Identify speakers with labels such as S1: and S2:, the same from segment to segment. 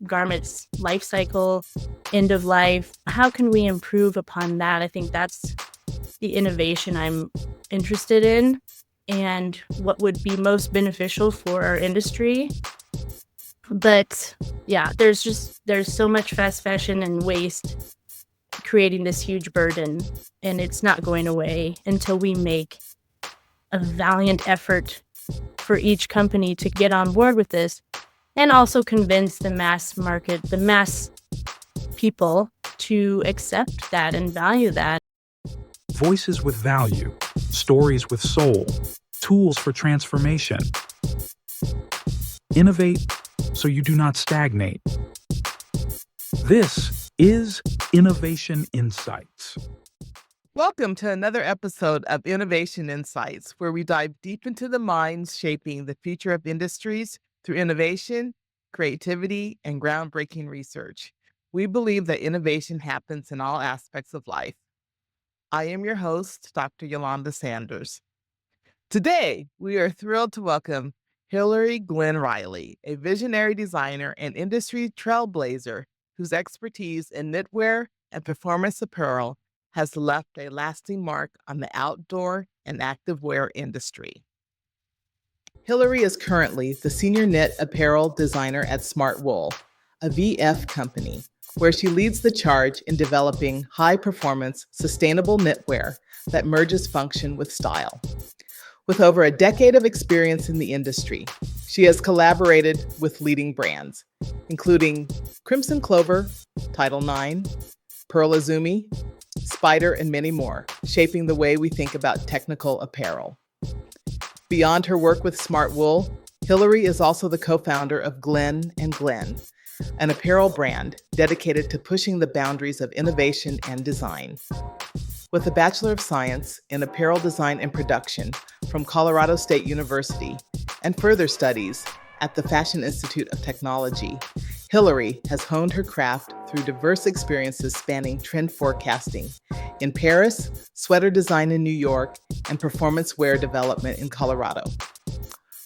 S1: garments life cycle, end of life. How can we improve upon that? I think that's the innovation I'm interested in and what would be most beneficial for our industry. But yeah, there's so much fast fashion and waste creating this huge burden, and it's not going away until we make a valiant effort for each company to get on board with this and also convince the mass market, the mass people to accept that and value that.
S2: Voices with value, stories with soul, tools for transformation. Innovate so you do not stagnate. This is Innovation Insights.
S3: Welcome to another episode of Innovation Insights, where we dive deep into the minds shaping the future of industries through innovation, creativity, and groundbreaking research. We believe that innovation happens in all aspects of life. I am your host, Dr. Eulanda Sanders. Today, we are thrilled to welcome Hilary Glenn Riley, a visionary designer and industry trailblazer whose expertise in knitwear and performance apparel has left a lasting mark on the outdoor and activewear industry. Hilary is currently the senior knit apparel designer at SmartWool, a VF company, where she leads the charge in developing high-performance, sustainable knitwear that merges function with style. With over a decade of experience in the industry, she has collaborated with leading brands, including Crimson Clover, Title IX, Pearl Izumi, Spider, and many more, shaping the way we think about technical apparel. Beyond her work with SmartWool, Hilary is also the co-founder of Glenn & Glenn, an apparel brand dedicated to pushing the boundaries of innovation and design. With a Bachelor of Science in Apparel Design and Production from Colorado State University and further studies at the Fashion Institute of Technology, Hilary has honed her craft through diverse experiences spanning trend forecasting in Paris, sweater design in New York, and performance wear development in Colorado.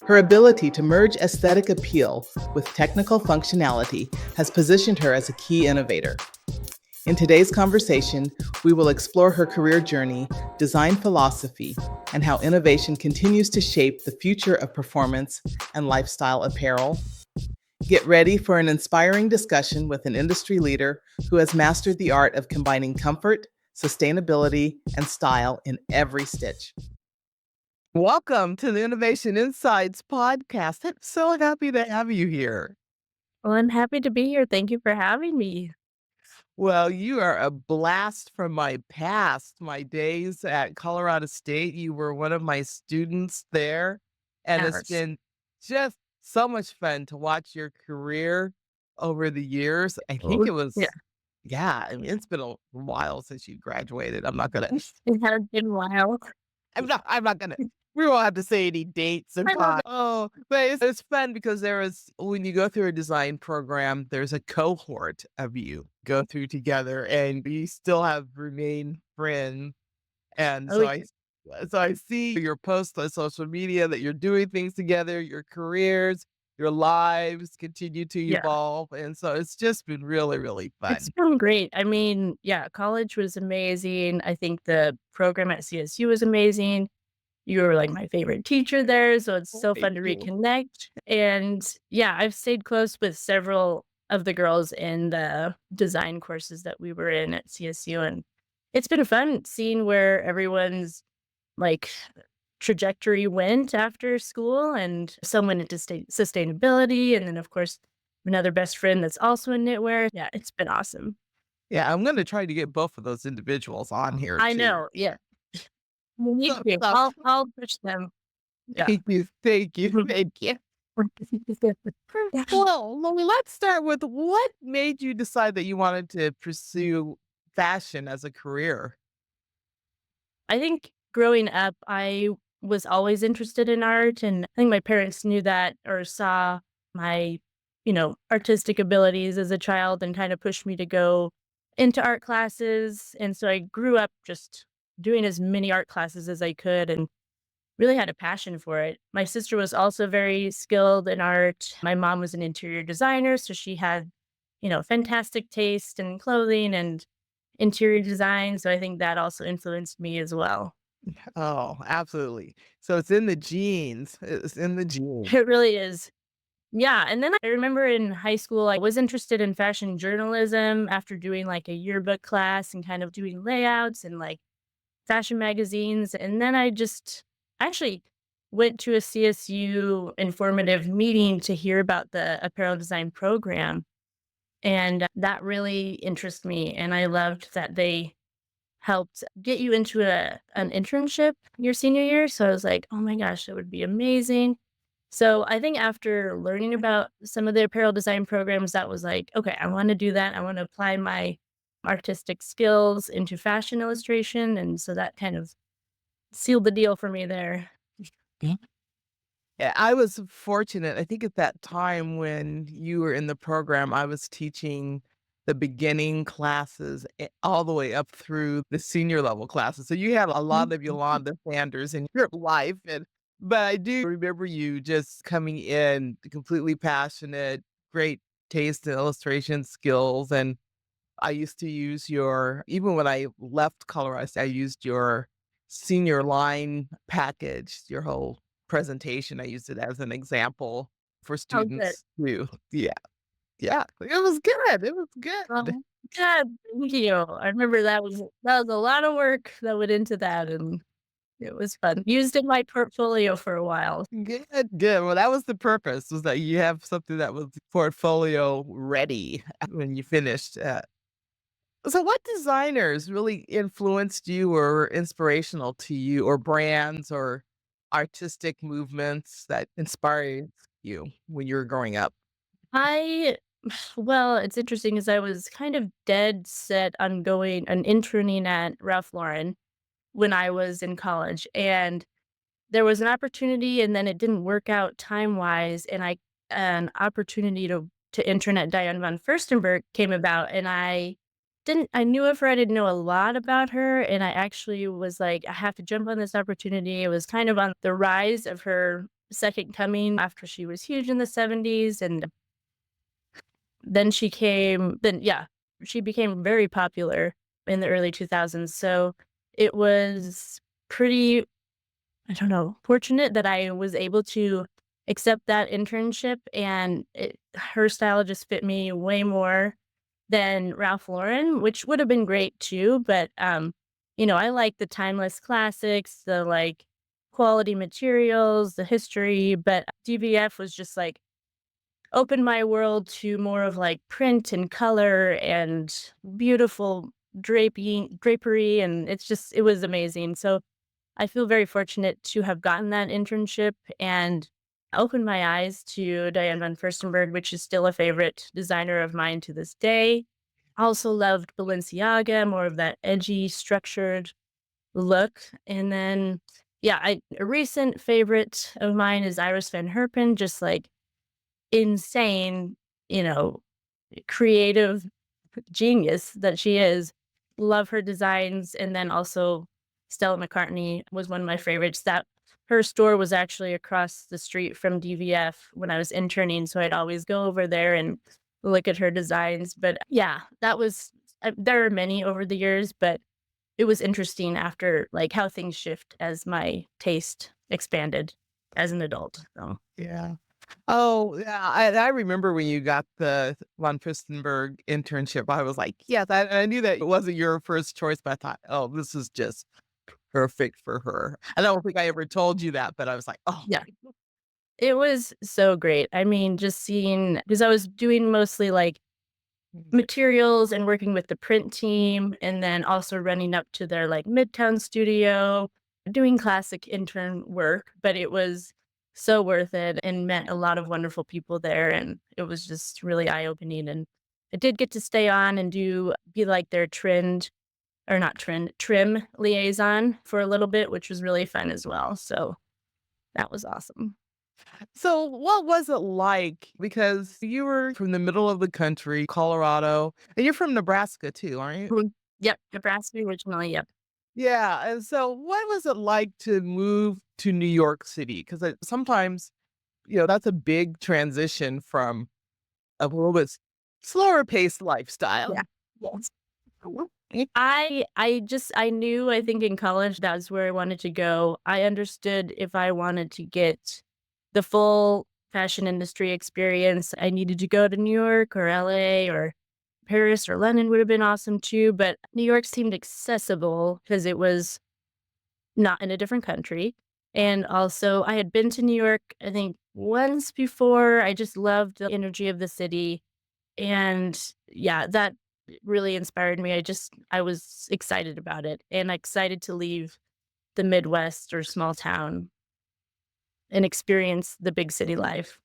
S3: Her ability to merge aesthetic appeal with technical functionality has positioned her as a key innovator. In today's conversation, we will explore her career journey, design philosophy, and how innovation continues to shape the future of performance and lifestyle apparel. Get ready for an inspiring discussion with an industry leader who has mastered the art of combining comfort, sustainability, and style in every stitch. Welcome to the Innovation Insights podcast. I'm so happy to have you here.
S1: Well, I'm happy to be here. Thank you for having me.
S3: Well, you are a blast from my past, my days at Colorado State. You were one of my students there, and it's
S1: Yes.
S3: been just so much fun to watch your career over the years. I think it was, I mean, it's been a while since you graduated. I'm not gonna,
S1: It has been a while.
S3: I'm not gonna. We won't have to say any dates and
S1: I love
S3: time. Oh, but it's fun because when you go through a design program, there's a cohort of you go through together, and we still have remained friends. And
S1: Oh,
S3: so I see your posts on social media that you're doing things together, your careers, your lives continue to
S1: yeah.
S3: evolve, and so it's just been really, really fun.
S1: It's been great. I mean, yeah, college was amazing. I think the program at CSU was amazing. You were like my favorite teacher there, so it's so fun to
S3: Thank you.
S1: reconnect. And yeah, I've stayed close with several of the girls in the design courses that we were in at CSU, and it's been fun seeing where everyone's like trajectory went after school, and some went into sustainability, and then of course another best friend that's also in knitwear. Yeah, it's been awesome.
S3: Yeah, I'm gonna try to get both of those individuals on here
S1: I
S3: too.
S1: know, yeah. You need
S3: So-
S1: to.
S3: so-
S1: I'll push them. Yeah.
S3: Thank you, thank you, thank you. Well, let's start with what made you decide that you wanted to pursue fashion as a career?
S1: I think growing up, I was always interested in art, and I think my parents knew that or saw my, artistic abilities as a child and kind of pushed me to go into art classes. And so I grew up just doing as many art classes as I could and really had a passion for it. My sister was also very skilled in art. My mom was an interior designer, so she had fantastic taste in clothing and interior design. So I think that also influenced me as well.
S3: Oh, absolutely. So it's in the genes. It's in the genes.
S1: It really is. Yeah, and then I remember in high school, I was interested in fashion journalism after doing like a yearbook class and kind of doing layouts and like fashion magazines. And then I just actually went to a CSU informative meeting to hear about the apparel design program. And that really interested me. And I loved that they helped get you into an internship your senior year. So I was like, oh my gosh, that would be amazing. So I think after learning about some of the apparel design programs, that was like, okay, I want to do that. I want to apply my artistic skills into fashion illustration. And so that kind of sealed the deal for me there.
S3: Yeah, I was fortunate. I think at that time when you were in the program, I was teaching the beginning classes all the way up through the senior level classes. So you had a lot of
S1: Mhm.
S3: Yolanda Sanders in your life. But I do remember you just coming in completely passionate, great taste and illustration skills. And I used to use even when I left Colorado, I used your senior line package, your whole presentation. I used it as an example for
S1: Oh, good.
S3: students too. Yeah. Yeah. It was good. It was good.
S1: Oh, good. Thank you. I remember that was a lot of work that went into that, and it was fun. Used in my portfolio for a while.
S3: Good, good. Well, that was the purpose, was that you have something that was portfolio ready when you finished. So what designers really influenced you or were inspirational to you, or brands or artistic movements that inspired you when you were growing up?
S1: I well, it's interesting because I was kind of dead set on going and interning at Ralph Lauren when I was in college, and there was an opportunity, and then it didn't work out time-wise, and an opportunity to intern at Diane von Furstenberg came about, and I knew of her, I didn't know a lot about her, and I actually was like, "I have to jump on this opportunity." It was kind of on the rise of her second coming after she was huge in the '70s, and yeah, she became very popular in the early 2000s, so it was pretty, I don't know, fortunate that I was able to accept that internship, and her style just fit me way more than Ralph Lauren, which would have been great too, but, I like the timeless classics, the, like, quality materials, the history, but DVF was just, like, opened my world to more of, like, print and color and beautiful drapery, and it was amazing, so I feel very fortunate to have gotten that internship and opened my eyes to Diane von Furstenberg, which is still a favorite designer of mine to this day. I also loved Balenciaga, more of that edgy, structured look. And then, yeah, a recent favorite of mine is Iris van Herpen, just like insane, you know, creative genius that she is. Love her designs, and then also Stella McCartney was one of my favorites. That her store was actually across the street from DVF when I was interning, so I'd always go over there and look at her designs, but yeah, there are many over the years, but it was interesting after, like, how things shift as my taste expanded as an adult, so
S3: Yeah. Oh, yeah, I remember when you got the von Furstenberg internship, I was like, "Yes," I knew that it wasn't your first choice, but I thought, "Oh, this is just perfect for her." I don't think I ever told you that, but I was like, "Oh
S1: yeah.
S3: my."
S1: It was so great. I mean, just seeing because I was doing mostly, like, materials and working with the print team, and then also running up to their, like, Midtown studio, doing classic intern work, but it was so worth it and met a lot of wonderful people there, and it was just really eye-opening, and I did get to stay on and be like their trim liaison for a little bit, which was really fun as well, so that was awesome.
S3: So, what was it like? Because you were from the middle of the country, Colorado, and you're from Nebraska too, aren't you?
S1: Mhm. Yep, Nebraska originally, yep.
S3: Yeah, and so what was it like to move to New York City? Because sometimes, that's a big transition from a little bit Slower paced lifestyle.
S1: Yeah. Yes. I knew, I think in college that's where I wanted to go. I understood if I wanted to get the full fashion industry experience, I needed to go to New York or LA or Paris or London would have been awesome too, but New York seemed accessible because it was not in a different country. And also, I had been to New York, I think, once before. I just loved the energy of the city. And yeah, that really inspired me. I was excited about it and excited to leave the Midwest or small town and experience the big city life,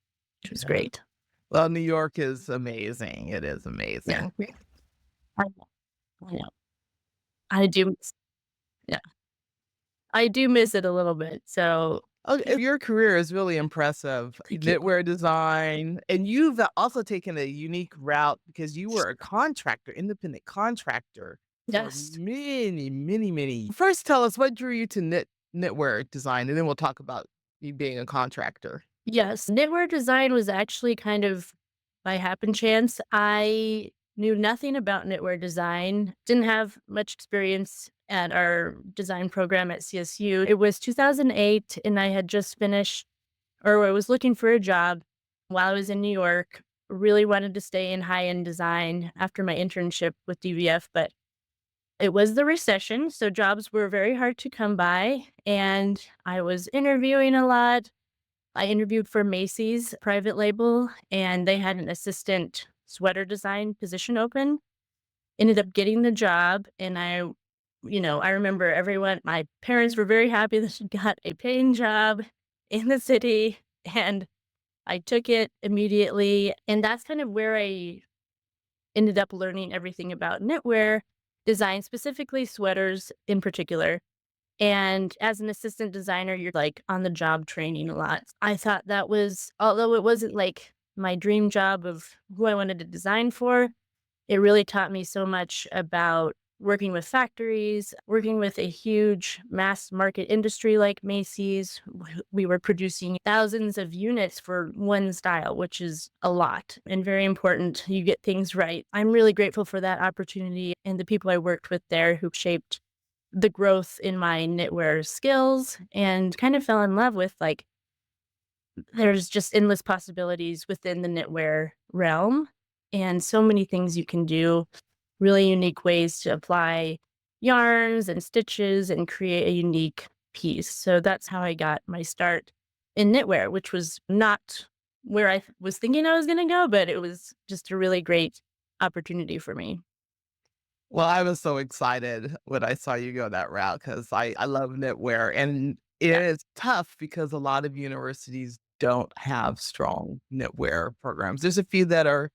S1: which was
S3: Yeah.
S1: great.
S3: Well, New York is amazing. It is
S1: Yeah.
S3: amazing.
S1: I know. I know. I do miss, yeah. I do miss it a little bit. So
S3: Oh, your career is really impressive.
S1: thank you.
S3: Knitwear design, and you've also taken a unique route because you were a contractor, independent contractor for
S1: Yes.
S3: many, many, many. First, tell us what drew you to knitwear design, and then we'll talk about you being a contractor.
S1: Yes, knitwear design was actually kind of by happen chance. I knew nothing about knitwear design, didn't have much experience at our design program at CSU. It was 2008, and I had just finished, or I was looking for a job while I was in New York. Really wanted to stay in high end design after my internship with DVF, but it was the recession. So jobs were very hard to come by. And I was interviewing a lot. I interviewed for Macy's private label, and they had an assistant sweater design position open. Ended up getting the job, and I remember everyone my parents were very happy that she got a paying job in the city, and I took it immediately, and that's kind of where I ended up learning everything about knitwear design, specifically sweaters in particular. And as an assistant designer, you're like on the job training a lot. I thought that was, although it wasn't like my dream job of who I wanted to design for, it really taught me so much about working with factories, working with a huge mass market industry like Macy's. We were producing thousands of units for one style, which is a lot and very important. You get things right. I'm really grateful for that opportunity and the people I worked with there who shaped the growth in my knitwear skills and kind of fell in love with like there's just endless possibilities within the knitwear realm and so many things you can do, really unique ways to apply yarns and stitches and create a unique piece. So that's how I got my start in knitwear, which was not where I was thinking I was going to go, but it was just a really great opportunity for me.
S3: Well, I was so excited when I saw you go that route because I love knitwear, and it
S1: Yeah.
S3: is tough because a lot of universities don't have strong knitwear programs. There's a few that are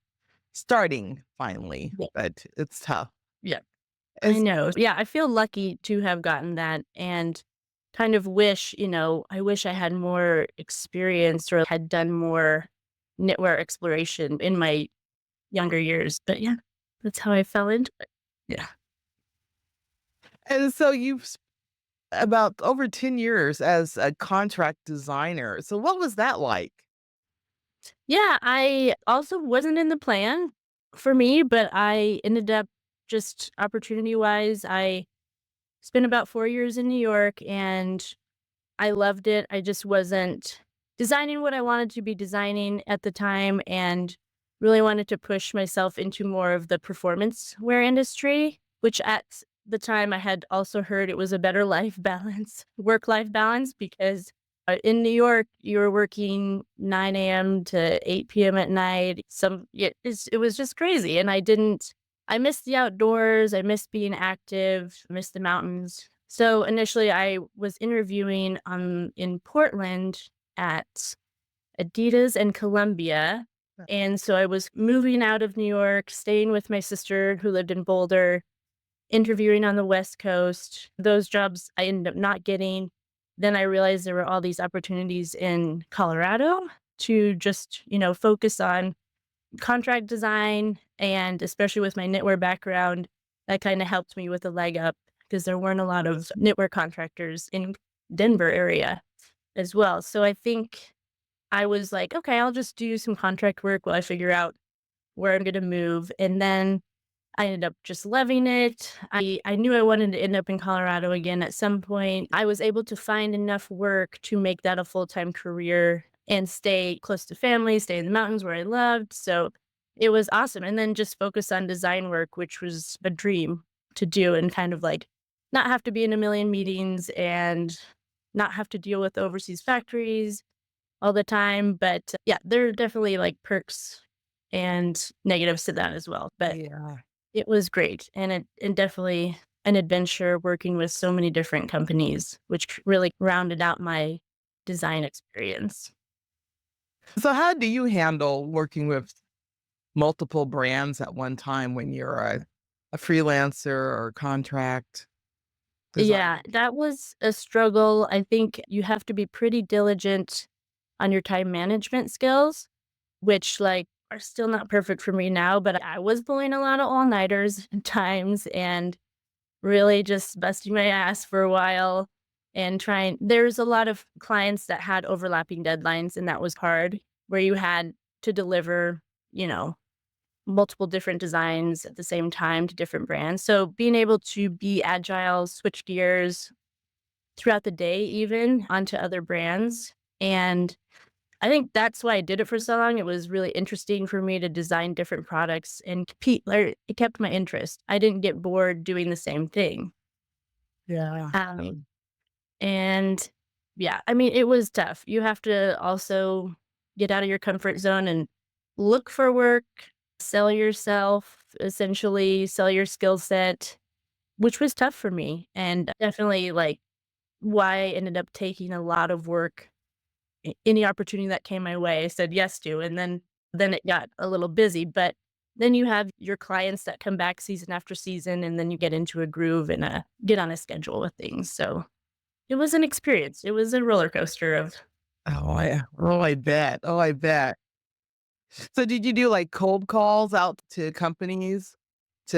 S3: starting finally,
S1: Yeah.
S3: but it's tough.
S1: Yeah. I
S3: As
S1: know. Yeah, I feel lucky to have gotten that and kind of wish, I wish I had more experience or had done more knitwear exploration in my younger years. But yeah, that's how I fell into it. Yeah.
S3: and so you've about over 10 years as a contract designer. So what was that like?
S1: Yeah, I also wasn't in the plan for me, but I ended up just opportunity wise. I spent about 4 years in New York and I loved it. I just wasn't designing what I wanted to be designing at the time and really wanted to push myself into more of the performance wear industry, which at the time I had also heard it was a better life balance, work life balance, because in New York, you were working 9 a.m. to 8 p.m. at night. It was just crazy. And I missed the outdoors. I missed being active, missed the mountains. So initially, I was interviewing in Portland at Adidas and Columbia. And so I was moving out of New York, staying with my sister who lived in Boulder, interviewing on the West Coast. Those jobs I ended up not getting. Then I realized there were all these opportunities in Colorado to just, focus on contract design, and especially with my knitwear background, that kinda helped me with a leg up because there weren't a lot of knitwear contractors in Denver area as well. So I think I was like, "Okay, I'll just do some contract work while I figure out where I'm going to move. And then I ended up just loving it. I knew I wanted to end up in Colorado again at some point. I was able to find enough work to make that a full-time career and stay close to family, stay in the mountains where I loved. So it was awesome. And then just focus on design work, which was a dream to do and kind of like not have to be in a million meetings and not have to deal with overseas factories all the time. But yeah, there are definitely like perks and negatives to that as well. But
S3: Yeah.
S1: it was great, and it definitely an adventure working with so many different companies, which really rounded out my design experience.
S3: So how do you handle working with multiple brands at one time when you're a freelancer or contract
S1: Yeah,
S3: designer?
S1: that was a struggle. I think you have to be pretty diligent on your time management skills, which, like, are still not perfect for me now, but I was pulling a lot of all-nighters at times and really just busting my ass for a while and trying there's a lot of clients that had overlapping deadlines, and that was hard, where you had to deliver, you know, multiple different designs at the same time to different brands. So being able to be agile, switch gears throughout the day even onto other brands, and I think that's why I did it for so long. It was really interesting for me to design different products and compete, or it kept my interest. I didn't get bored doing the same thing.
S3: Yeah.
S1: Um, and yeah, I mean, it was tough. You have to also get out of your comfort zone and look for work, sell yourself, essentially sell your skill set, which was tough for me. And definitely like why I ended up taking a lot of work. Any opportunity that came my way, I said yes to. And then it got a little busy. But then you have your clients that come back season after season, and then you get into a groove and get on a schedule with things. So it was an experience. It was a roller coaster of
S3: I bet. Oh, I bet. So did you do like cold calls out to companies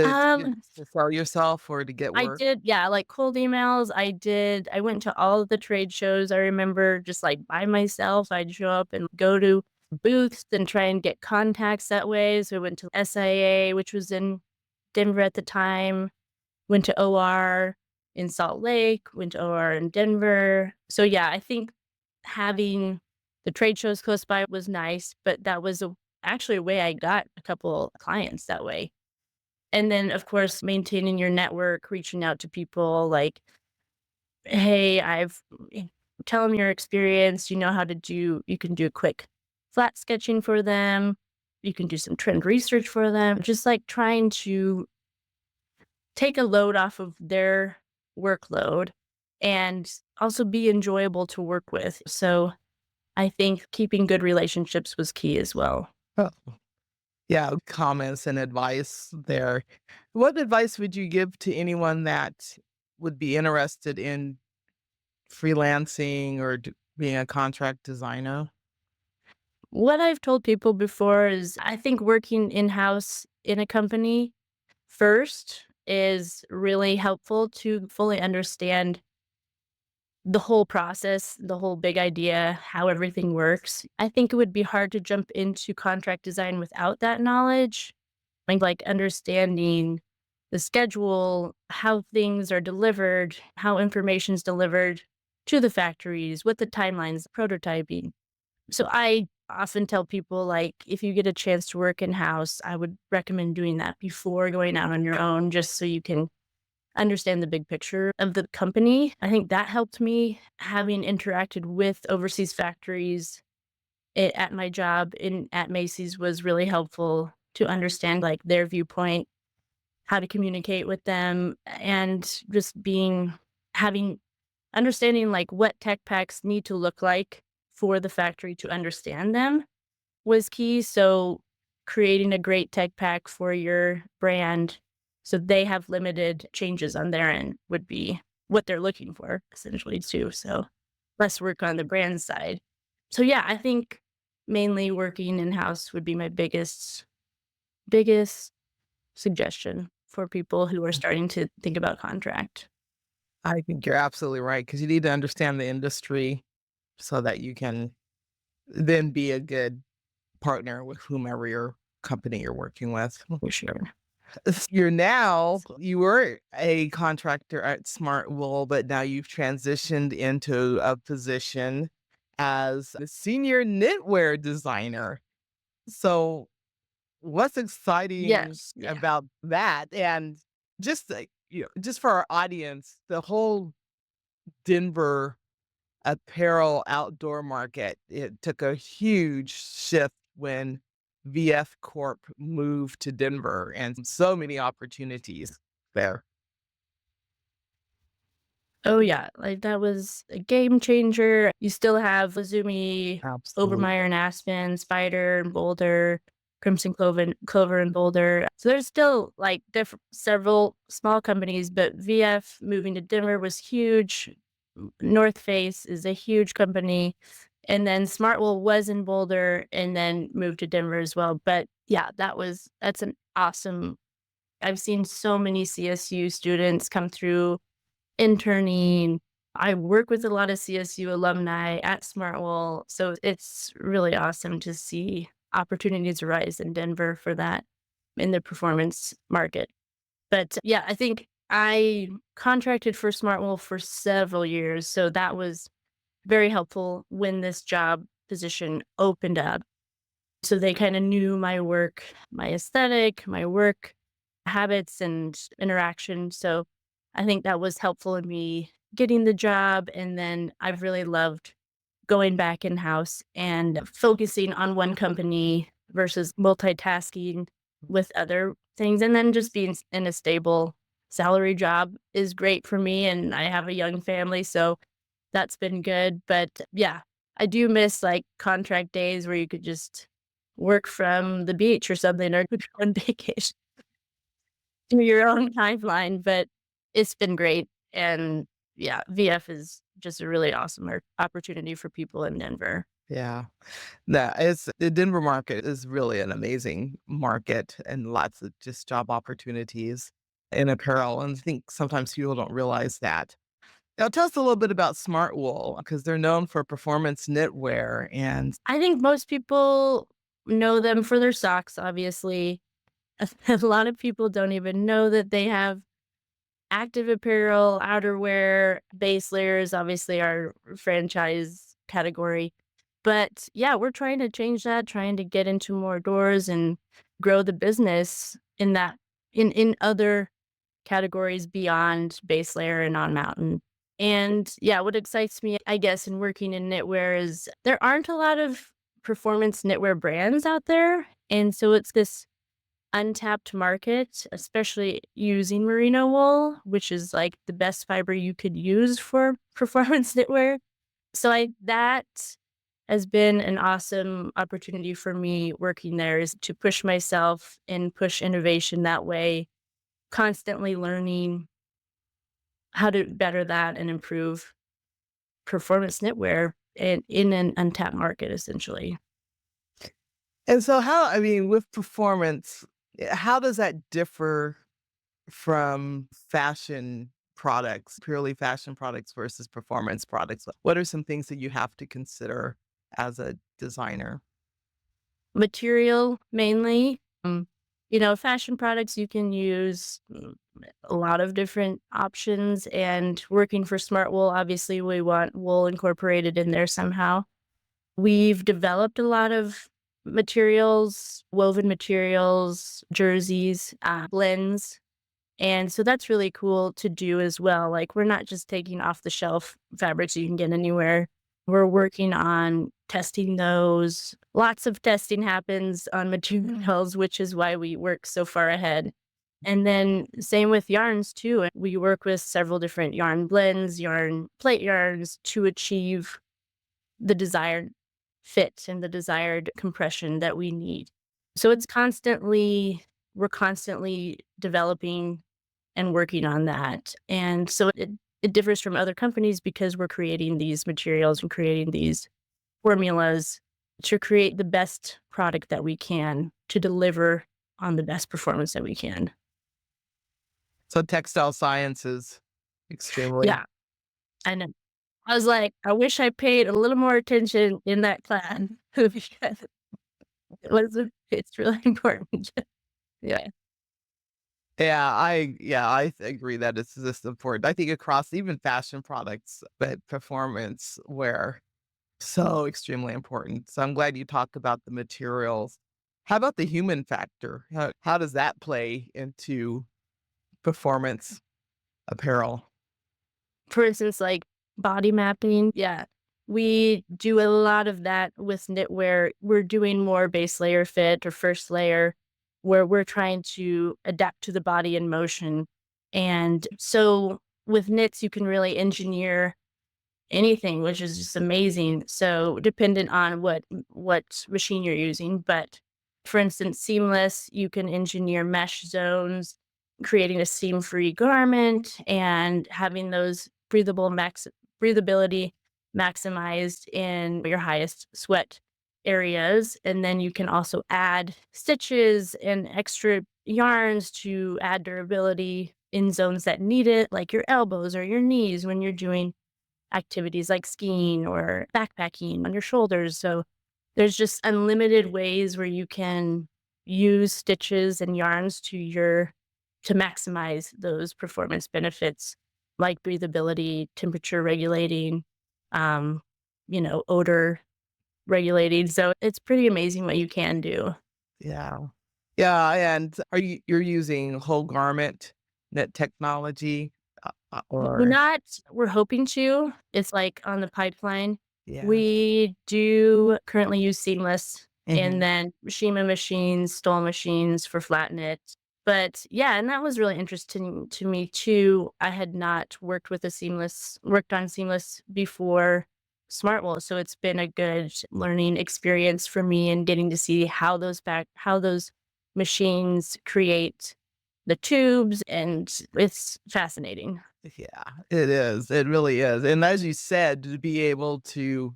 S1: um,
S3: to sell yourself or to get
S1: I
S3: work?
S1: did, yeah, like cold emails. I went to all of the trade shows. I remember just like by myself, I'd show up and go to booths and try and get contacts that way. So I went to SIA, which was in Denver at the time, went to OR in Salt Lake, went to OR in Denver. So yeah, I think having the trade shows close by was nice, but that was actually a way I got a couple clients that way. And then, of course, maintaining your network, reaching out to people like, "Hey, tell them your experience, you know how to do you can do quick flat sketching for them, you can do some trend research for them." Just, like, trying to take a load off of their workload and also be enjoyable to work with. So, I think keeping good relationships was key as well.
S3: Oh, yeah, comments and advice there. What advice would you give to anyone that would be interested in freelancing or being a contract designer?
S1: What I've told people before is I think working in-house in a company first is really helpful to fully understand the whole process, the whole big idea, how everything works. I think it would be hard to jump into contract design without that knowledge, like understanding the schedule, how things are delivered, how information's delivered to the factories, what the timelines, prototyping. So I often tell people, like, if you get a chance to work in-house, I would recommend doing that before going out on your own, just so you can understand the big picture of the company. I think that helped me having interacted with overseas factories at my job in at Macy's was really helpful to understand like their viewpoint, how to communicate with them, and just having understanding like what tech packs need to look like for the factory to understand them was key. So creating a great tech pack for your brand so they have limited changes on their end would be what they're looking for essentially too. So less work on the brand side. So yeah, I think mainly working in-house would be my biggest suggestion for people who are starting to think about contract.
S3: I think you're absolutely right because you need to understand the industry so that you can then be a good partner with whomever you're company you're working with.
S1: for sure.
S3: You were a contractor at SmartWool, but now you've transitioned into a position as a senior knitwear designer. So what's exciting
S1: Yes. Yeah.
S3: about that? And just like, just for our audience, the whole Denver apparel outdoor market, it took a huge shift when VF Corp moved to Denver and so many opportunities there.
S1: Oh yeah, like that was a game changer. You still have Lazumi,
S3: Absolutely.
S1: Obermeyer and Aspen, Spider and Boulder, Crimson Clover and Boulder. So there's still like several small companies, but VF moving to Denver was huge. North Face is a huge company. And then Smartwool was in Boulder and then moved to Denver as well. But yeah, that's an awesome. I've seen so many CSU students come through interning. I work with a lot of CSU alumni at SmartWool, so it's really awesome to see opportunities arise in Denver for that in the performance market. But yeah, I think I contracted for SmartWool for several years, so that was very helpful when this job position opened up. So they kind of knew my work, my aesthetic, my work habits and interaction. So I think that was helpful in me getting the job. And then I've really loved going back in house and focusing on one company versus multitasking with other things. And then just being in a stable salary job is great for me. And I have a young family. So that's been good. But yeah, I do miss like contract days where you could just work from the beach or something or go on vacation to your own timeline, but it's been great. And yeah, VF is just a really awesome opportunity for people in Denver.
S3: Yeah. The Denver market is really an amazing market and lots of just job opportunities in apparel. And I think sometimes people don't realize that. Now, tell us a little bit about SmartWool because they're known for performance knitwear. And
S1: I think most people know them for their socks, obviously. A lot of people don't even know that they have active apparel, outerwear, base layers, obviously our franchise category. But yeah, we're trying to change that, trying to get into more doors and grow the business in that in other categories beyond base layer and on mountain. And yeah, what excites me, I guess, in working in knitwear is there aren't a lot of performance knitwear brands out there. And so it's this untapped market, especially using merino wool, which is like the best fiber you could use for performance knitwear. So that has been an awesome opportunity for me working there is to push myself and push innovation that way, constantly learning how to better that and improve performance knitwear in an untapped market, essentially.
S3: so with performance, how does that differ from fashion products, purely fashion products versus performance products? What are some things that you have to consider as a designer?
S1: Material mainly. Fashion products, you can use a lot of different options. And working for SmartWool, obviously, we want wool incorporated in there somehow. We've developed a lot of materials, woven materials, jerseys, blends. And so that's really cool to do as well. Like, we're not just taking off the shelf fabrics you can get anywhere. We're working on testing those. Lots of testing happens on materials, which is why we work so far ahead. And then same with yarns too. We work with several different yarn blends, yarn plate yarns to achieve the desired fit and the desired compression that we need. So we're constantly developing and working on that. And so it differs from other companies because we're creating these materials and creating these formulas to create the best product that we can to deliver on the best performance that we can.
S3: So textile science is extremely.
S1: Yeah. I know. I was like, I wish I paid a little more attention in that class because it was It's really important. Yeah.
S3: Agree that it's just important. I think across even fashion products, but performance wear so extremely important. So I'm glad you talked about the materials. How about the human factor? How does that play into performance apparel?
S1: For instance, like body mapping. Yeah. We do a lot of that with knitwear. We're doing more base layer fit or first layer where we're trying to adapt to the body in motion. And so with knits, you can really engineer anything, which is just amazing. So dependent on what machine you're using, but for instance, seamless, you can engineer mesh zones, creating a seam-free garment and having those breathability maximized in your highest sweat areas. And then you can also add stitches and extra yarns to add durability in zones that need it, like your elbows or your knees when you're doing activities like skiing or backpacking on your shoulders. So there's just unlimited ways where you can use stitches and yarns to maximize those performance benefits like breathability, temperature regulating, um, odor regulating. So it's pretty amazing what you can do.
S3: Yeah. Yeah, and you're using whole garment knit technology,
S1: We're
S3: or
S1: not we're hoping to. It's, like, on the pipeline.
S3: yeah.
S1: We do currently use seamless and
S3: Mhm.
S1: then Shima machines, stole machines for flat knit. But, yeah, and that was really interesting to me too. I had not worked on seamless before SmartWool, so it's been a good learning experience for me and getting to see how those machines create the tubes, and it's fascinating.
S3: Yeah, it is. It really is. And as you said, to be able to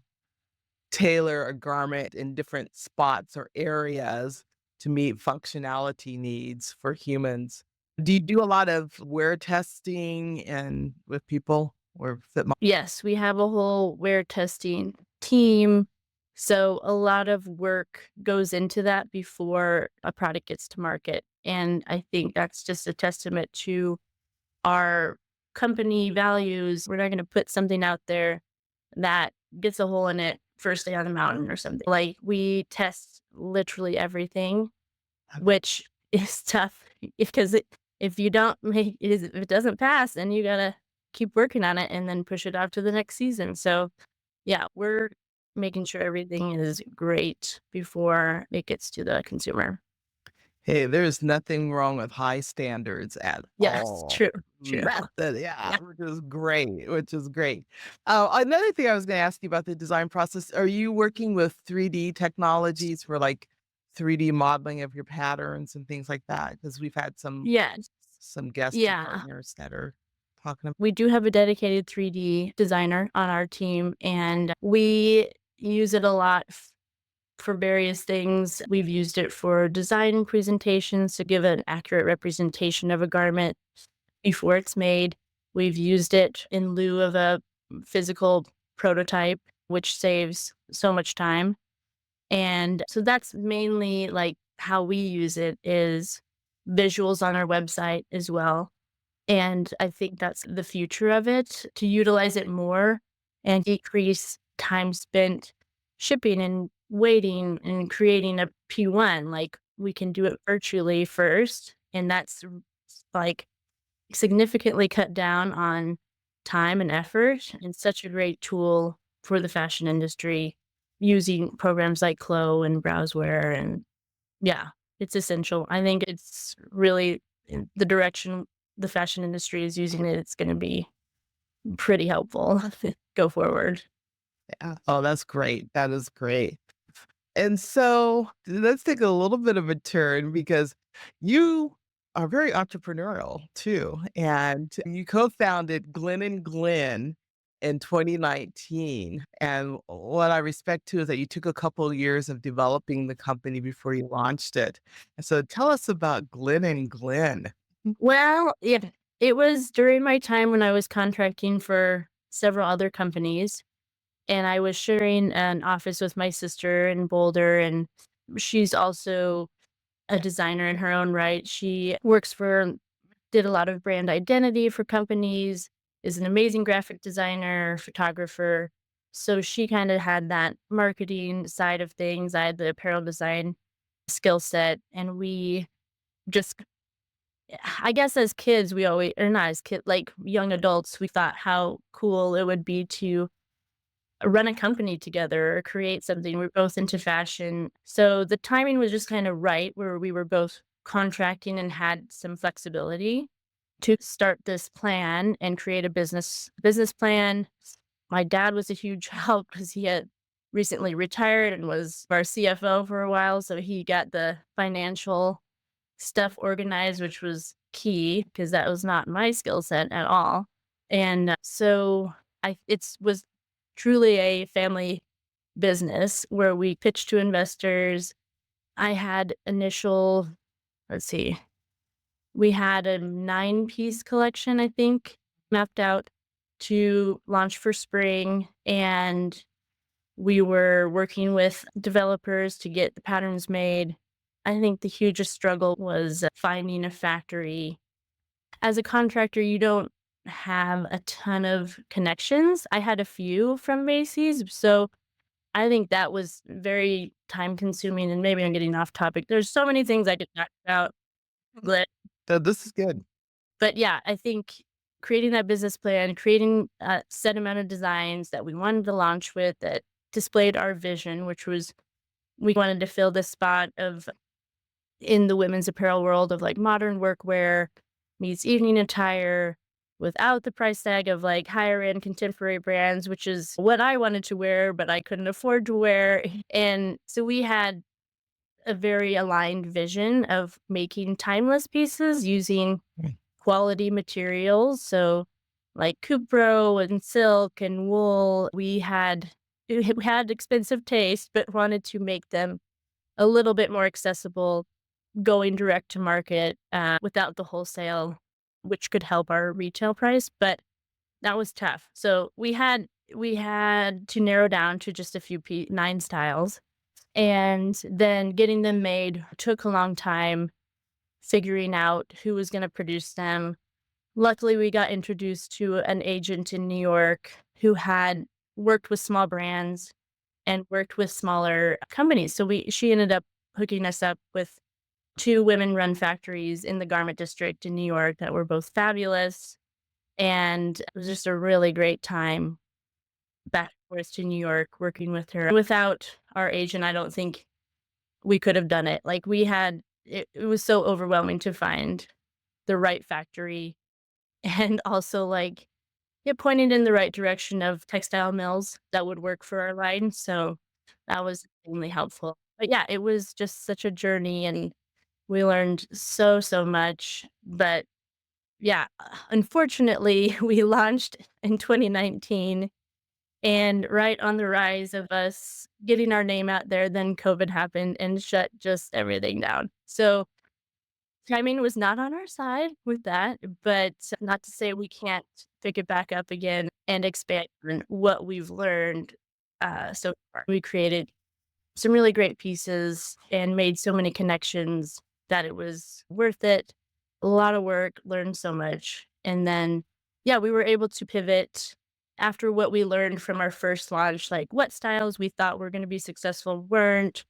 S3: tailor a garment in different spots or areas to meet functionality needs for humans. Do you do a lot of wear testing and with people or
S1: Yes, we have a whole wear testing team. So a lot of work goes into that before a product gets to market. And I think that's just a testament to our company values. We're not going to put something out there that gets a hole in it first day on the mountain or something. Like we test literally everything, which is tough because if you don't make if it doesn't pass, then you gotta keep working on it and then push it out to the next season. So yeah, we're making sure everything is great before it gets to the consumer.
S3: Hey, there's nothing wrong with high standards at
S1: Yes,
S3: all.
S1: true, true.
S3: Method, yeah,
S1: Yeah.
S3: which is great, which is great. Another thing I was gonna ask you about the design process, are you working with 3D technologies for, like, 3D modeling of your patterns and things like that? Because we've had
S1: Yes.
S3: some guest
S1: Yeah.
S3: partners that are talking.
S1: We do have a dedicated 3D designer on our team, and we use it a lot for various things. We've used it for design presentations to give an accurate representation of a garment before it's made. We've used it in lieu of a physical prototype, which saves so much time. And so that's mainly like how we use it is visuals on our website as well. And I think that's the future of it, to utilize it more and decrease time spent shipping and waiting and creating a P1. Like, we can do it virtually first, and that's, like, significantly cut down on time and effort, and such a great tool for the fashion industry using programs like Clo and Browseware, and yeah, it's essential. I think it's really in the direction the fashion industry is using it, it's gonna be pretty helpful go forward.
S3: Yeah. Oh, that's great. That is great. And so let's take a little bit of a turn because you are very entrepreneurial too. And you co-founded Glenn and Glenn in 2019. And what I respect too is that you took a couple of years of developing the company before you launched it. And so tell us about Glenn and Glenn.
S1: Well, yeah, it was during my time when I was contracting for several other companies, and I was sharing an office with my sister in Boulder, and She's also a designer in her own right. She did a lot of brand identity for companies, is an amazing graphic designer, photographer. So she kind of had that marketing side of things. I had the apparel design skill set, and we just, I guess as kids, we always, or not as kids, like young adults, we thought how cool it would be to run a company together or create something. We're both into fashion. So the timing was just kind of right where we were both contracting and had some flexibility to start this plan and create a business plan. My dad was a huge help because he had recently retired and was our CFO for a while. So he got the financial stuff organized, which was key because that was not my skill set at all. And so it was truly a family business where we pitched to investors. I had initial, let's see, we had a 9-piece collection, I think, mapped out to launch for spring. And we were working with developers to get the patterns made. I think the hugest struggle was finding a factory. As a contractor, you don't have a ton of connections. I had a few from Macy's, so I think that was very time consuming, and maybe I'm getting off topic. There's so many things I could talk about, but
S3: This is good.
S1: yeah, I think creating that business plan, creating a set amount of designs that we wanted to launch with that displayed our vision, which was we wanted to fill this spot of in the women's apparel world of like modern workwear meets evening attire without the price tag of like higher end contemporary brands, which is what I wanted to wear, but I couldn't afford to wear. And so we had a very aligned vision of making timeless pieces using
S3: Mm.
S1: quality materials. So like cupro and silk and wool, we had expensive taste, but wanted to make them a little bit more accessible going direct to market, without the wholesale, which could help our retail price, but that was tough. So we had to narrow down to just a few 9 styles, and then getting them made took a long time, figuring out who was gonna produce them. Luckily, we got introduced to an agent in New York who had worked with small brands and worked with smaller companies. So she ended up hooking us up with 2 women-run factories in the garment district in New York that were both fabulous, and it was just a really great time back and forth to New York working with her. Without our agent, I don't think we could have done it. Like, it was so overwhelming to find the right factory and also, like, yeah, pointed in the right direction of textile mills that would work for our line, so that was extremely helpful. But yeah, it was just such a journey, and we learned so, so much, but yeah, unfortunately, we launched in 2019 and right on the rise of us getting our name out there, then COVID happened and shut just everything down. So timing was not on our side with that, but not to say we can't pick it back up again and expand on what we've learned so far. We created some really great pieces and made so many connections that it was worth it. A lot of work, learned so much. And then, yeah, we were able to pivot after what we learned from our first launch, like what styles we thought were going to be successful weren't,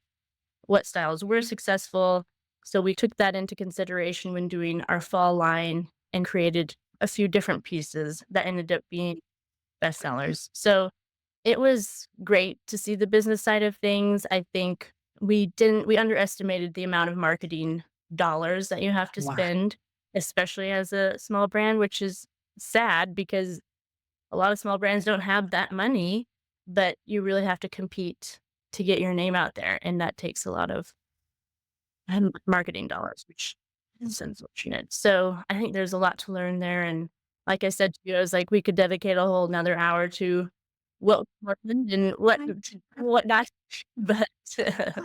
S1: what styles were successful. So we took that into consideration when doing our fall line and created a few different pieces that ended up being bestsellers. So it was great to see the business side of things. I think we underestimated the amount of marketing dollars that you have to
S3: Wow.
S1: spend, especially as a small brand, which is sad because a lot of small brands don't have that money, but you really have to compete to get your name out there, and that takes a lot of marketing dollars, which is unfortunate. So I think there's a lot to learn there, and like I said to you, I was like, we could dedicate a whole another hour to what worked and what not, but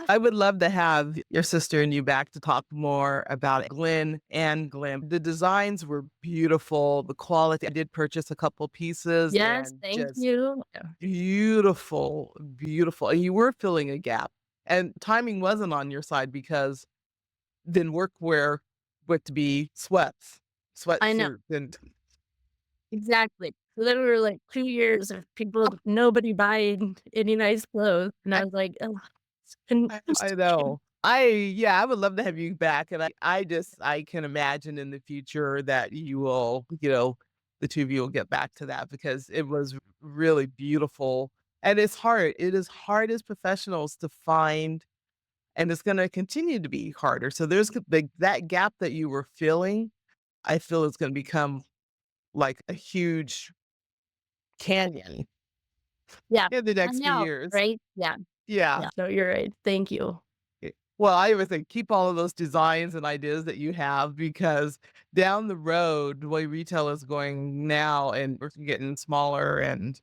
S3: I would love to have your sister and you back to talk more about Glenn and Glenn. The designs were beautiful, the quality. I did purchase a couple pieces
S1: yes,
S3: and
S1: thank
S3: just
S1: you.
S3: beautiful, beautiful. And you were filling a gap And timing wasn't on your side because then workwear went to be sweats,
S1: I know.
S3: sweatsuits, and
S1: Exactly. So then we were like 2 years of nobody buying any nice clothes, and I was like, "Oh, it's been
S3: I know. Yeah, I would love to have you back, and I can imagine in the future that you will, the 2 of you will get back to that because it was really beautiful, and it's hard. It is hard as professionals to find, and it's gonna continue to be harder. So there's that gap that you were filling, I feel is gonna become like a huge canyon
S1: Yeah,
S3: in the
S1: I
S3: next few
S1: know,
S3: years.
S1: right? Yeah,
S3: Yeah.
S1: yeah. No, you're right. Thank you.
S3: Well, I would say keep all of those designs and ideas that you have because down the road, the way retail is going now and we're getting smaller and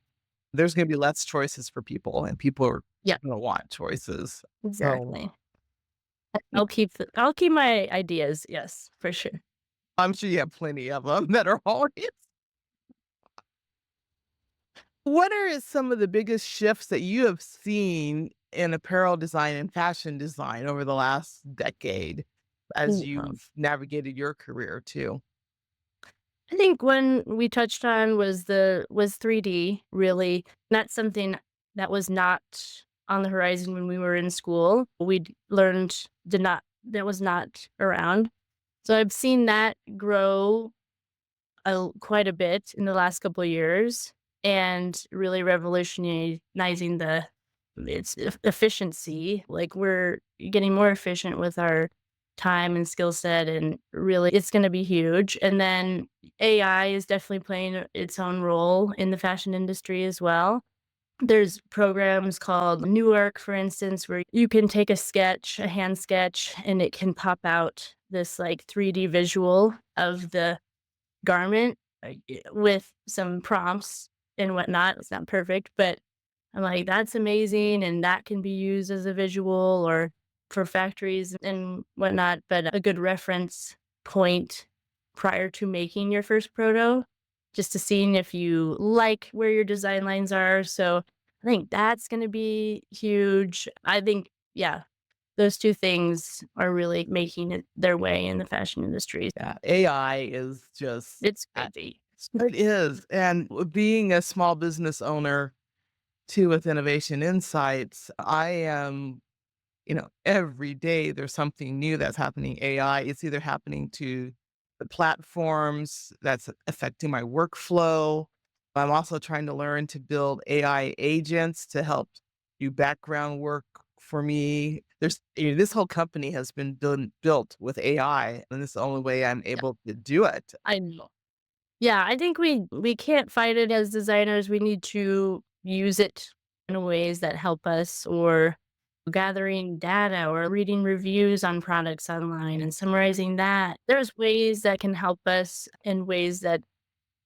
S3: there's gonna be less choices for people and people are
S1: Yeah,
S3: gonna want choices. So
S1: exactly.
S3: y-
S1: I'll keep my ideas, yes, for sure.
S3: I'm sure you have plenty of them that are always. What are some of the biggest shifts that you have seen in apparel design and fashion design over the last decade as
S1: Mm,
S3: you've navigated your career too?
S1: I think one we touched on was 3D, really, not something that was not on the horizon when we were in school. We'd learned did not that was not around. So I've seen that grow quite a bit in the last couple of years and really revolutionizing its efficiency. Like we're getting more efficient with our time and skill set, and really, it's going to be huge. And then AI is definitely playing its own role in the fashion industry as well. There's programs called Knitwear, for instance, where you can take a hand sketch, and it can pop out this like 3D visual of the garment, with some prompts and whatnot. It's not perfect, but I'm like, "That's amazing," and that can be used as a visual or for factories and whatnot, but a good reference point prior to making your first proto, just to seeing if you like where your design lines are, so I think that's gonna be huge. I think, yeah, those 2 things are really making it their way in the fashion industry.
S3: Yeah, AI is just
S1: It's crazy.
S3: it is, and being a small business owner too with innovation insights, I am, every day there's something new that's happening AI. It's either happening to the platforms that's affecting my workflow. I'm also trying to learn to build AI agents to help do background work for me. This whole company has been built with AI, and this is the only way I'm
S1: Yeah,
S3: able to do it.
S1: I know. Yeah, I think we can't fight it as designers. We need to use it in ways that help us, or gathering data or reading reviews on products online and summarizing that. There's ways that can help us in ways that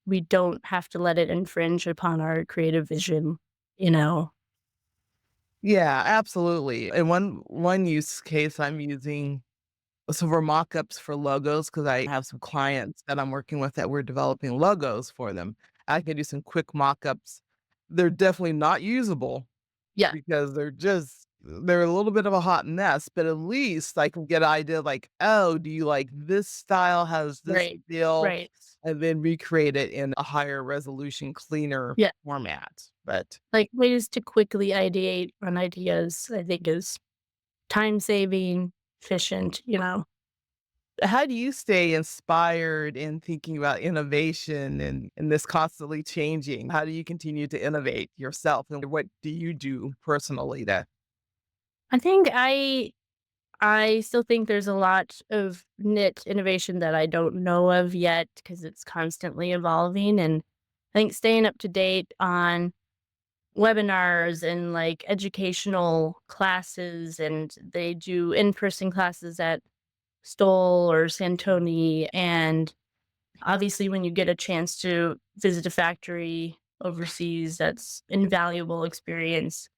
S1: we don't have to let it infringe upon our creative vision, you know?
S3: Yeah, absolutely. And one use case I'm using, so for mock-ups for logos, because I have some clients that I'm working with that we're developing logos for them. I can do some quick mock-ups. They're definitely not usable
S1: Yeah,
S3: because they're a little bit of a hot mess, but at least I can get an idea like, "Oh, do you like this style? Has this
S1: right,
S3: feel?"
S1: right.
S3: And then recreate it in a higher resolution, cleaner
S1: Yeah,
S3: format. But
S1: like ways to quickly ideate on ideas, I think is time saving, efficient, you know?
S3: how do you stay inspired in thinking about innovation and this constantly changing? How do you continue to innovate yourself? And what do you do personally that
S1: I think I still think there's a lot of knit innovation that I don't know of yet because it's constantly evolving, and I think staying up to date on webinars and, like, educational classes, and they do in-person classes at Stoll or Santoni, and obviously, when you get a chance to visit a factory overseas, that's invaluable experience.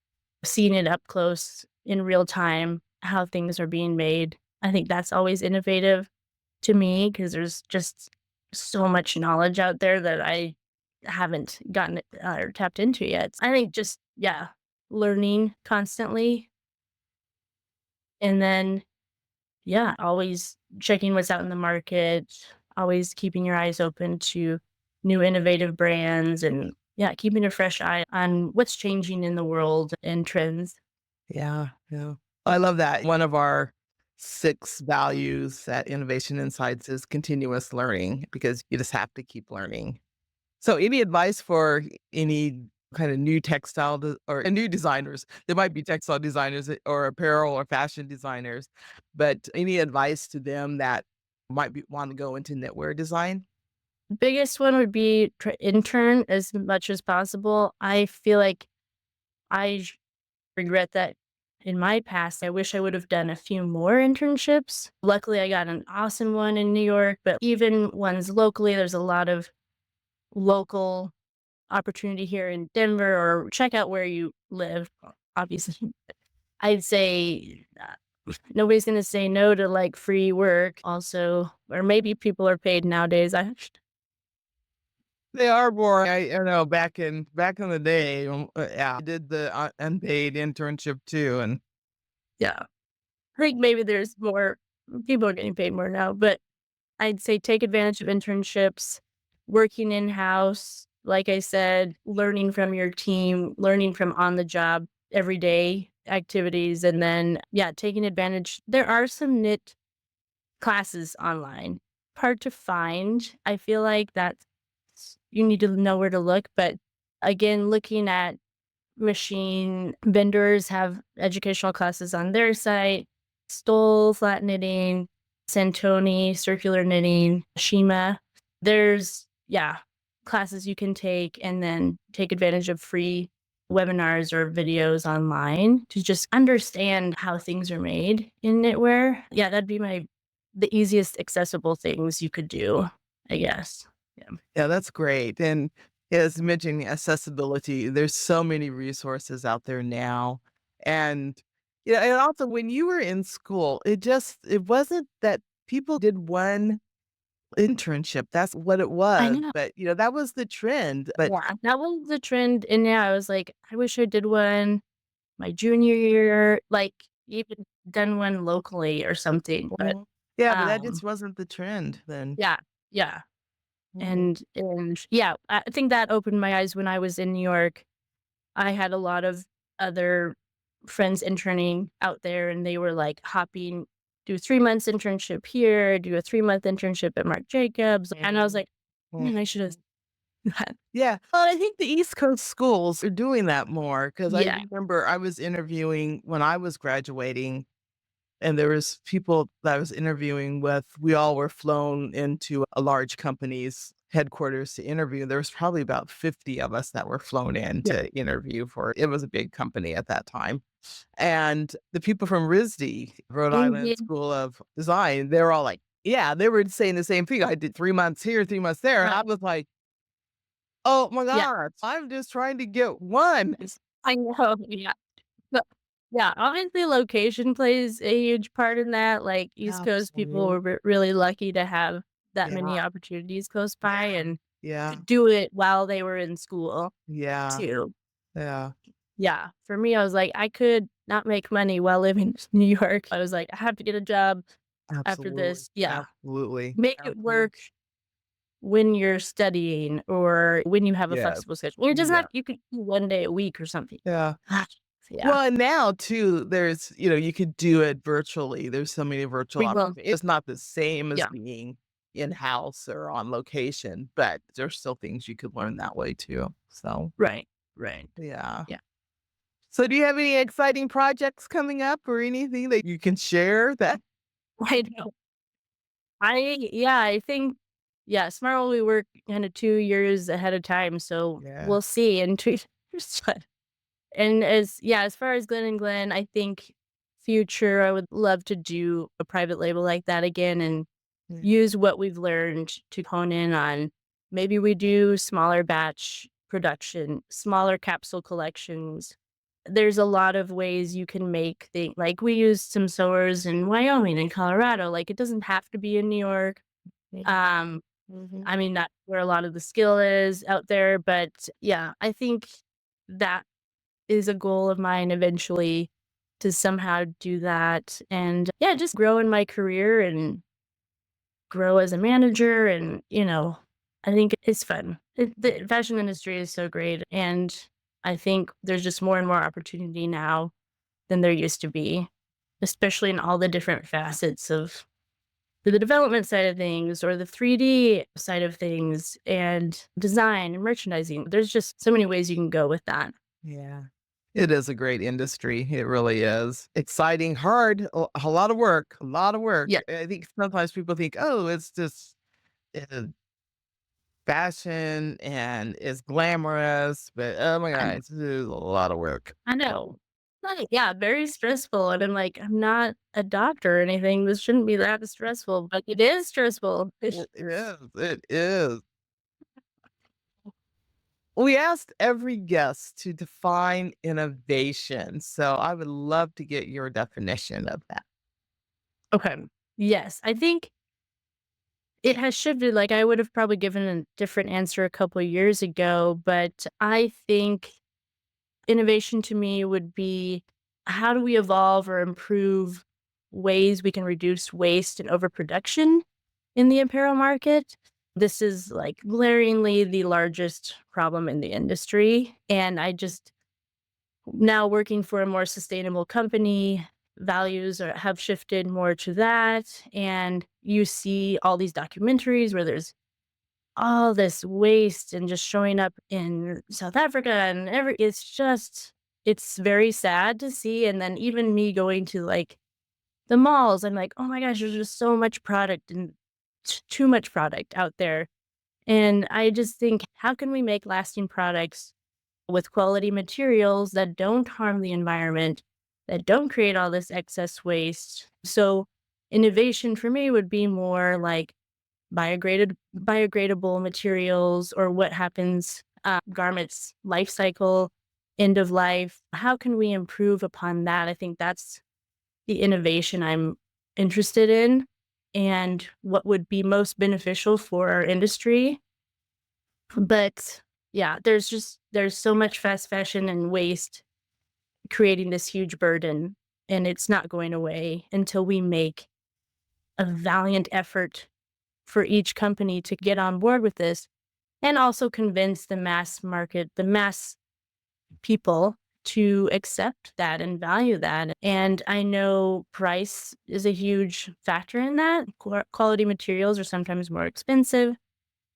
S1: Seeing it up close in real time, how things are being made. I think that's always innovative to me because there's just so much knowledge out there that I haven't gotten or tapped into yet. I think just, yeah, learning constantly And then, yeah, always checking what's out in the market, always keeping your eyes open to new innovative brands and yeah, keeping a fresh eye on what's changing in the world and trends.
S3: Yeah, yeah. I love that. One of our 6 values at Innovation Insights is continuous learning because you just have to keep learning. So any advice for any kind of new textile or new designers? There might be textile designers or apparel or fashion designers, but any advice to them that might be want to go into knitwear design?
S1: Biggest one would be intern as much as possible. I feel like I regret that in my past. I wish I would have done a few more internships. Luckily, I got an awesome one in New York, but even ones locally, there's a lot of local opportunity here in Denver or check out where you live, obviously. I'd say nobody's going to say no to like free work also, or maybe people are paid nowadays.
S3: They are boring. I know back in the day, yeah, I did the unpaid internship too, and
S1: Yeah. I think maybe there's more people are getting paid more now, but I'd say take advantage of internships, working in-house, like I said, learning from your team, learning from on the job everyday activities, and then, yeah, taking advantage. There are some knit classes online. Hard to find. I feel like that's you need to know where to look, but again, looking at machine vendors have educational classes on their site. Stole flat knitting, Santoni circular knitting, Shima. There's yeah, classes you can take and then take advantage of free webinars or videos online to just understand how things are made in knitwear. Yeah, that'd be the easiest accessible things you could do, I guess. Yeah.
S3: yeah, that's great. And as mentioning accessibility, there's so many resources out there now. And yeah, and also when you were in school, it wasn't that people did one internship. That's what it
S1: I
S3: was.
S1: know.
S3: But that was the trend. But
S1: Yeah, that was the trend, and yeah, I was like, "I wish I did one my junior year," like, even done one locally or something, but,
S3: Mhm. Yeah, but that
S1: um,
S3: just wasn't the trend then.
S1: yeah, yeah,
S3: Mhm.
S1: and yeah, I think that opened my eyes when I was in New York. I had a lot of other friends interning out there, and they were, like, hopping do 3 months internship here, do a 3-month internship at Marc Jacobs, and I was like,
S3: Mhm.
S1: "Man, I should have"
S3: Yeah. Well, I think the East Coast schools are doing that more because I
S1: Yeah,
S3: remember I was interviewing when I was graduating, and there was people that I was interviewing with. We all were flown into a large company's headquarters to interview. There was probably about 50 of us that were flown in
S1: yeah,
S3: to interview for it was a big company at that time. And the people from RISD, Rhode Island
S1: mhm,
S3: School of Design, they were all like, yeah, they were saying the same thing. I did 3 months here, 3 months there. And
S1: right,
S3: I was like, oh my
S1: yeah.
S3: gosh, I'm just trying to get one.
S1: I know, yeah. But yeah, obviously location plays a huge part in that, like, East Coast people
S3: Absolutely.
S1: were really lucky to have that
S3: Yeah.
S1: many opportunities close by and to
S3: Yeah.
S1: do it while they were in school
S3: Yeah.
S1: too.
S3: Yeah.
S1: Yeah, for me, I was like, I could not make money while living in New York. I was like, I have to get a job after
S3: Absolutely.
S1: this. Yeah,
S3: Absolutely.
S1: make it
S3: Absolutely.
S1: work when you're studying or when you have a
S3: Yes.
S1: flexible schedule. Or it doesn't
S3: Yeah.
S1: have you could do 1 day a week or something.
S3: Yeah.
S1: Yeah,
S3: Well, and now too, there's, you could do it virtually. There's so many virtual
S1: we will.
S3: opportunities. It's not the same as
S1: Yeah,
S3: being in-house or on location, but there's still things you could learn that way too. So,
S1: right, right.
S3: yeah.
S1: Yeah.
S3: So do you have any exciting projects coming up or anything that you can share that
S1: I know. I think, yeah, SmartWool, we work kinda 2 years ahead of time, so
S3: Yeah.
S1: we'll see in 2 years, but and as far as Glenn& and Glenn, I think future, I would love to do a private label like that again and
S3: Yeah.
S1: use what we've learned to hone in on maybe we do smaller batch production, smaller capsule collections. There's a lot of ways you can make things like, we use some sewers in Wyoming and Colorado, like, it doesn't have to be in New York. Um,
S3: Mhm.
S1: I mean, that's where a lot of the skill is out there, but, yeah, I think that is a goal of mine eventually to somehow do that and yeah, just grow in my career and grow as a manager and, I think it's fun. The fashion industry is so great, and I think there's just more and more opportunity now than there used to be, especially in all the different facets of the development side of things or the 3D side of things and design and merchandising. There's just so many ways you can go with that.
S3: Yeah. It is a great industry. It really is. Exciting, hard, a lot of work, a lot of work.
S1: Yeah.
S3: I think sometimes people think, oh, it's just uh, fashion and it's glamorous, but oh my
S1: I
S3: God,
S1: know.
S3: it's a lot of work.
S1: I know. Like, yeah, very stressful. And I'm like, I'm not a doctor or anything. This shouldn't be that stressful, but it is stressful.
S3: It is. It is. We asked every guest to define innovation. So I would love to get your definition of that.
S1: Okay. Yes. I think it has shifted. Like, I would have probably given a different answer a couple of years ago, but I think innovation to me would be how do we evolve or improve ways we can reduce waste and overproduction in the apparel market? This is like glaringly the largest problem in the industry. And I just now working for a more sustainable company, have shifted more to that. And you see all these documentaries where there's all this waste and just showing up in South Africa and it's very sad to see. And then even me going to like the malls, I'm like, oh my gosh, there's just so much product and too much product out there. And I just think, how can we make lasting products with quality materials that don't harm the environment, that don't create all this excess waste? So innovation for me would be more like biodegradable materials or what happens, garments life cycle, end of life. How can we improve upon that? I think that's the innovation I'm interested in and what would be most beneficial for our industry. But yeah, there's so much fast fashion and waste creating this huge burden, and it's not going away until we make a valiant effort for each company to get on board with this and also convince the mass market, the mass people to accept that and value that. And I know price is a huge factor in that. Quality materials are sometimes more expensive,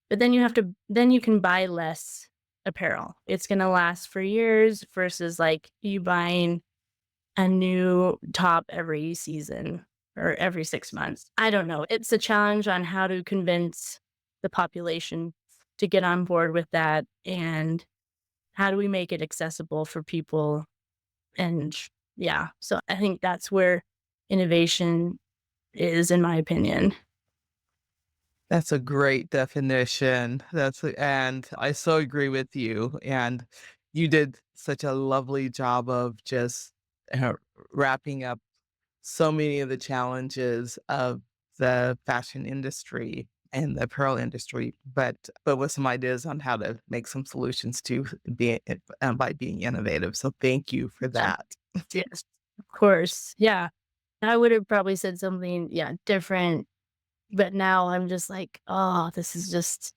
S1: but then you can buy less apparel. It's going to last for years versus like you buying a new top every season or every 6 months. I don't know. It's a challenge on how to convince the population to get on board with that, and how do we make it accessible for people? And yeah, so I think that's where innovation is, in my opinion.
S3: That's a great definition. And I so agree with you. And you did such a lovely job of just uh, wrapping up so many of the challenges of the fashion industry and the apparel industry, but with some ideas on how to make some solutions to by being innovative. So thank you for
S1: Yeah.
S3: that.
S1: Yes, of course. Yeah. I would have probably said something, yeah, different, but now I'm just like, oh, this is just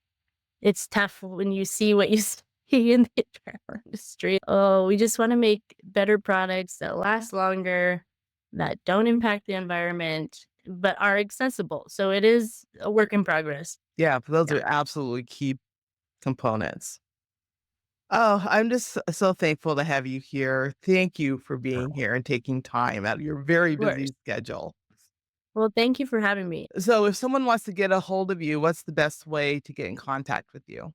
S1: it's tough when you see what you see in the apparel industry. Oh, we just wanna make better products that last longer, that don't impact the environment, but are accessible. So it is a work in progress.
S3: Yeah, those
S1: Yeah,
S3: are absolutely key components. Oh, I'm just so thankful to have you here. Thank you for being here and taking time out of your very
S1: of course.
S3: busy schedule.
S1: Well, thank you for having me.
S3: So, if someone wants to get a hold of you, what's the best way to get in contact with you?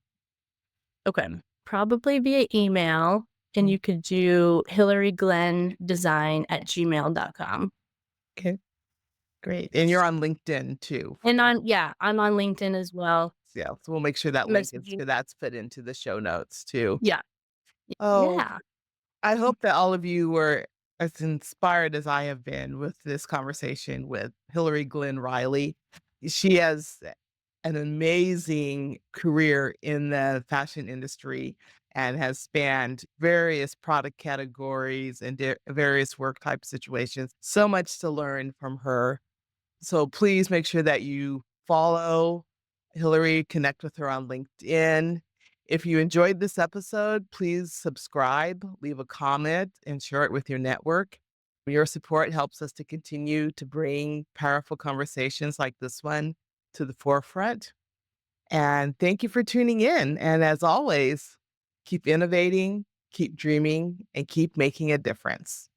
S1: Okay. Probably via email, and
S3: Mm,
S1: you could do hilaryglendesign@gmail.com.
S3: okay, great. And you're on LinkedIn too.
S1: And on yeah, I'm on LinkedIn as well,
S3: Yeah, so we'll make sure that link is
S1: messaging.
S3: that's put into the show notes too.
S1: Yeah.
S3: Oh,
S1: Yeah.
S3: I hope that all of you were as inspired as I have been with this conversation with Hilary Glenn Riley. She has an amazing career in the fashion industry. and has spanned various product categories and various work type situations. So much to learn from her. So please make sure that you follow Hilary, connect with her on LinkedIn. If you enjoyed this episode, please subscribe, leave a comment, and share it with your network. Your support helps us to continue to bring powerful conversations like this one to the forefront. And thank you for tuning in. And as always, keep innovating, keep dreaming, and keep making a difference.